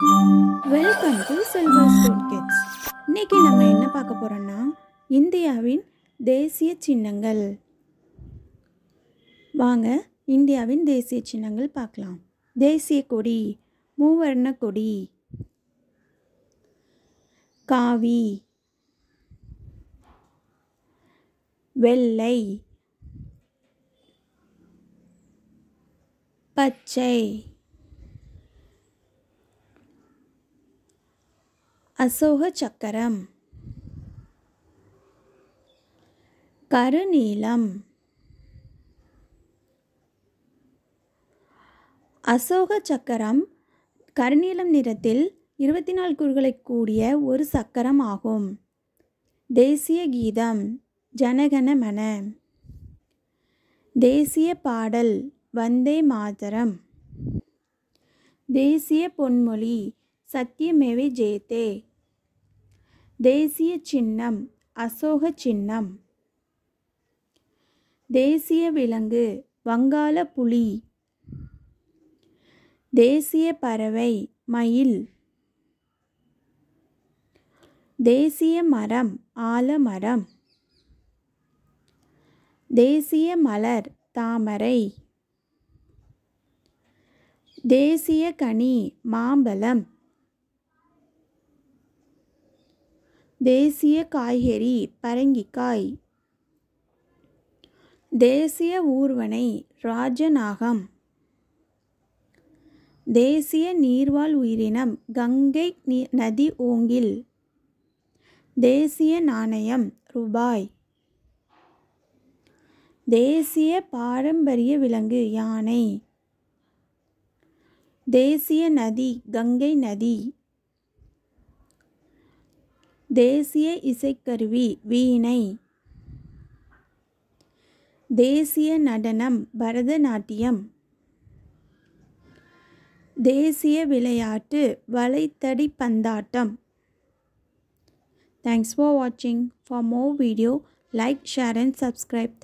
Welcome to silver stone kids. இன்னைக்கு நம்ம என்ன பார்க்க போறோம்னா இந்தியாவின் தேசிய சின்னங்கள். வாங்க இந்தியாவின் தேசிய சின்னங்கள் பார்க்கலாம். தேசிய கொடி மூவர்ண கொடி, காவி, வெள்ளை, பச்சை, அசோக சக்கரம், கருநீலம். அசோக சக்கரம் கருநீலம் நிறத்தில் 24 கூறுகளை கூடிய ஒரு சக்கரம் ஆகும். தேசிய கீதம் ஜனகண மன. தேசிய பாடல் வந்தே மாதரம். தேசிய பொன்மொழி சத்யமேவ ஜெயதே. தேசிய சின்னம் அசோக சின்னம். தேசிய விலங்கு வங்காள புலி. தேசிய பறவை மயில். தேசிய மரம் ஆலமரம். தேசிய மலர் தாமரை. தேசிய கனி மாம்பழம். தேசிய காய்கறி பரங்கிக்காய். தேசிய ஊர்வனை ராஜநாகம். தேசிய நீர்வாழ் உயிரினம் கங்கை நதி ஓங்கில். தேசிய நாணயம் ரூபாய். தேசிய பாரம்பரிய விலங்கு யானை. தேசிய நதி கங்கை நதி. தேசிய இசைக்கருவி வீணை. தேசிய நடனம் பரதநாட்டியம். தேசிய விளையாட்டு வளைத்தடி பந்தாட்டம். Thanks for watching. For more video, like, share and subscribe.